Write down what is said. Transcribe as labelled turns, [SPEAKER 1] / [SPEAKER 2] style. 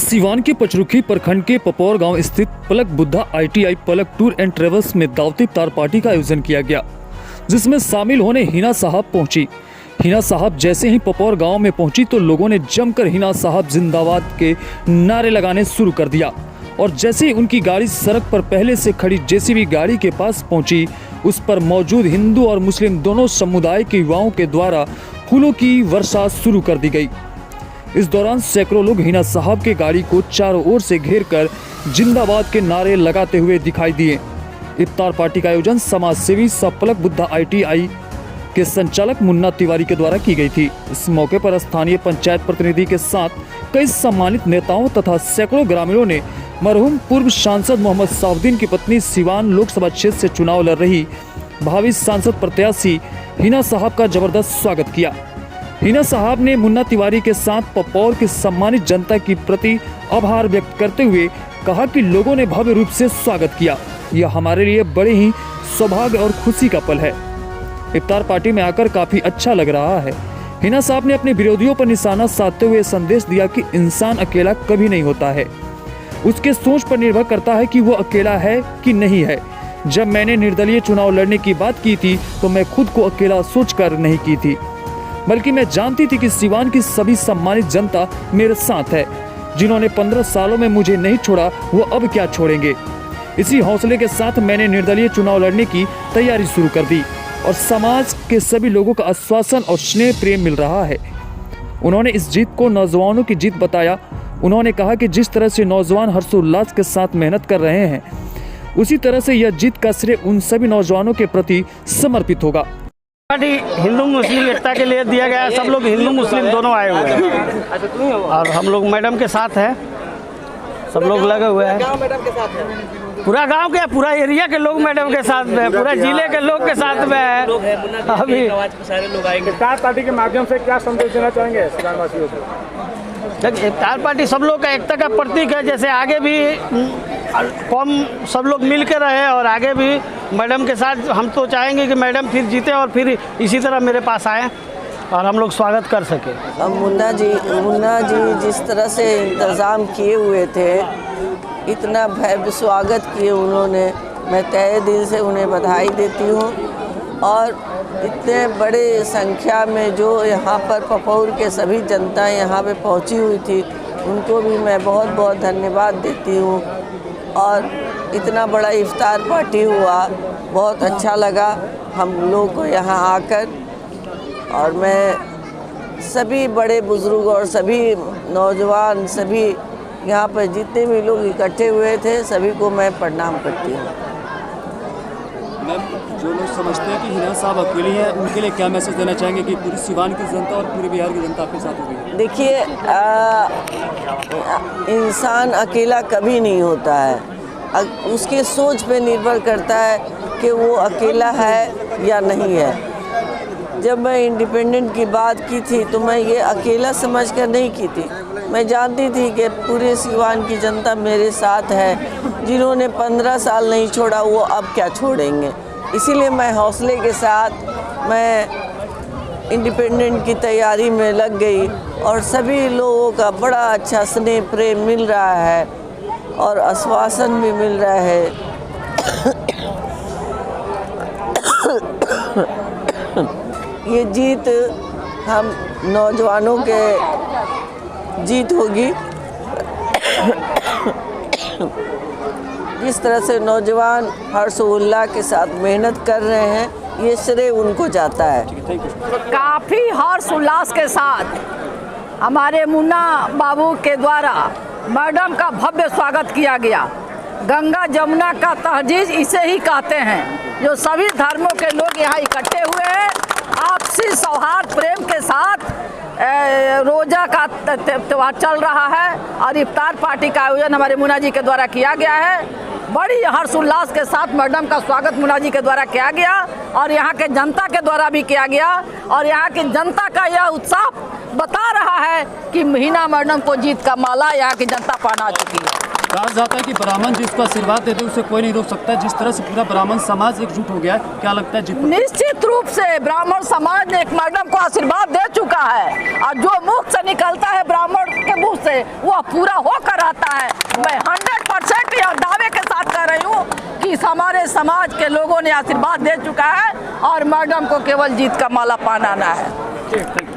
[SPEAKER 1] सीवान के पचरुखी प्रखंड के पपौर गांव स्थित Palak Buddha ITI Palak tour and travels में दावती इफ्तार पार्टी का आयोजन किया गया, जिसमें शामिल होने हिना साहब पहुंची। हिना साहब जैसे ही पपौर गांव में पहुंची तो लोगों ने जमकर हिना साहब जिंदाबाद के नारे लगाने शुरू कर दिया और जैसे ही उनकी गाड़ी सड़क पर पहले से खड़ी JCB गाड़ी के पास पहुंची, उस पर मौजूद हिंदू और मुस्लिम दोनों समुदाय के युवाओं के द्वारा फूलों की वर्षा शुरू कर दी गई। इस दौरान सैकड़ों लोग हिना साहब के गाड़ी को चारों ओर से घेरकर जिंदाबाद के नारे लगाते हुए दिखाई दिए। इफ्तार पार्टी का आयोजन समाज सेवी पलक बुद्धा ITI के संचालक मुन्ना तिवारी के द्वारा की गई थी। इस मौके पर स्थानीय पंचायत प्रतिनिधि के साथ कई सम्मानित नेताओं तथा सैकड़ों ग्रामीणों ने मरहूम पूर्व सांसद मोहम्मद साउद्दीन की पत्नी सिवान लोकसभा क्षेत्र से चुनाव लड़ रही भावी सांसद प्रत्याशी हिना साहब का जबरदस्त स्वागत किया। हिना साहब ने मुन्ना तिवारी के साथ पपौर की सम्मानित जनता की प्रति आभार व्यक्त करते हुए कहा कि लोगों ने भव्य रूप से स्वागत किया। यह हमारे लिए बड़े ही सौभाग्य और खुशी का पल है। इफ्तार पार्टी में आकर काफी अच्छा लग रहा है। हिना साहब ने अपने विरोधियों पर निशाना साधते हुए संदेश दिया कि इंसान अकेला कभी नहीं होता है, उसके सोच पर निर्भर करता है कि वो अकेला है कि नहीं है। जब मैंने निर्दलीय चुनाव लड़ने की बात की थी तो मैं खुद को अकेला सोचकर नहीं की थी, बल्कि मैं जानती थी कि सिवान की सभी सम्मानित जनता मेरे साथ है। जिन्होंने 15 सालों में मुझे नहीं छोड़ा वो अब क्या छोड़ेंगे। इसी हौसले के साथ मैंने निर्दलीय चुनाव लड़ने की तैयारी शुरू कर दी और समाज के सभी लोगों का आश्वासन और स्नेह प्रेम मिल रहा है। उन्होंने इस जीत को नौजवानों की जीत बताया। उन्होंने कहा कि जिस तरह से नौजवान हर्षोल्लास के साथ मेहनत कर रहे हैं, उसी तरह से यह जीत का श्रेय उन सभी नौजवानों के प्रति समर्पित होगा।
[SPEAKER 2] पार्टी हिंदू मुस्लिम एकता के लिए दिया गया है। सब लोग हिंदू मुस्लिम दोनों आए हुए हैं और हम लोग मैडम के साथ हैं। सब लोग लगे हुए हैं। पूरा गांव के पूरा एरिया के लोग मैडम के साथ में, पूरा जिले के लोग के साथ में है। अभी
[SPEAKER 3] सारे लोग आएंगे। इफ्तार पार्टी के माध्यम से क्या संदेश देना चाहेंगे सिवानवासियों को?
[SPEAKER 2] इफ्तार पार्टी सब लोग का एकता का प्रतीक है। जैसे आगे भी कौम सब लोग मिल के रहे और आगे भी मैडम के साथ हम तो चाहेंगे कि मैडम फिर जीते और फिर इसी तरह मेरे पास आए और हम लोग स्वागत कर सके।
[SPEAKER 4] अब मुन्ना जी जिस तरह से इंतज़ाम किए हुए थे, इतना भव्य स्वागत किए उन्होंने, मैं तहे दिल से उन्हें बधाई देती हूँ। और इतने बड़े संख्या में जो यहाँ पर पपौर के सभी जनता यहाँ पे पहुँची हुई थी, उनको भी मैं बहुत बहुत धन्यवाद देती हूँ। और इतना बड़ा इफ्तार पार्टी हुआ, बहुत अच्छा लगा हम लोगों को यहाँ आकर। और मैं सभी बड़े बुजुर्ग और सभी नौजवान, सभी यहाँ पर जितने भी लोग इकट्ठे हुए थे, सभी को मैं प्रणाम करती हूँ।
[SPEAKER 1] मैम, जो लोग समझते हैं कि हिना साहब अकेली हैं, उनके लिए क्या मैसेज देना चाहेंगे कि पूरी सिवान की जनता और पूरे बिहार की जनता आपके साथ होगी?
[SPEAKER 4] देखिए, इंसान अकेला कभी नहीं होता है। उसके सोच पे निर्भर करता है कि वो अकेला है या नहीं है। जब मैं इंडिपेंडेंट की बात की थी तो मैं ये अकेला समझकर नहीं की थी। मैं जानती थी कि पूरे सिवान की जनता मेरे साथ है। जिन्होंने 15 साल नहीं छोड़ा वो अब क्या छोड़ेंगे। इसीलिए मैं हौसले के साथ मैं इंडिपेंडेंट की तैयारी में लग गई और सभी लोगों का बड़ा अच्छा स्नेह प्रेम मिल रहा है और आश्वासन भी मिल रहा है। ये जीत हम नौजवानों के जीत होगी। जिस तरह से नौजवान हर्षोल्लास के साथ मेहनत कर रहे हैं, ये श्रेय उनको जाता है।
[SPEAKER 5] काफ़ी हर्ष उल्लास के साथ हमारे मुन्ना बाबू के द्वारा मैडम का भव्य स्वागत किया गया। गंगा जमुना का तहजीज इसे ही कहते हैं, जो सभी धर्मों के लोग यहाँ इकट्ठे हुए हैं। आपसी सौहार्द प्रेम के साथ रोजा का त्यौहार चल रहा है और इफ्तार पार्टी का आयोजन हमारे मुन्ना जी के द्वारा किया गया है। बड़ी हर्षोल्लास के साथ मैडम का स्वागत मुन्ना जी के द्वारा किया गया और यहाँ के जनता के द्वारा भी किया गया। और यहाँ की जनता का यह उत्साह बता रहा है कि हिना मैडम को जीत का माला यहाँ की जनता पहना चुकी है।
[SPEAKER 1] कहा जाता है कि ब्राह्मण जिसको आशीर्वाद देते उसे कोई नहीं रोक सकता। जिस तरह से पूरा ब्राह्मण समाज एकजुट हो गया है, क्या लगता है जीत?
[SPEAKER 5] निश्चित रूप से ब्राह्मण समाज ने एक मैडम को आशीर्वाद दे चुका है और जो मुख से निकलता है ब्राह्मण के मुंह से वह पूरा होकर आता है। मैं 100% यह दावे के साथ कह रही हूँ कि हमारे समाज के लोगों ने आशीर्वाद दे चुका है और मैडम को केवल जीत का माला पहनाना है।
[SPEAKER 1] ठीक।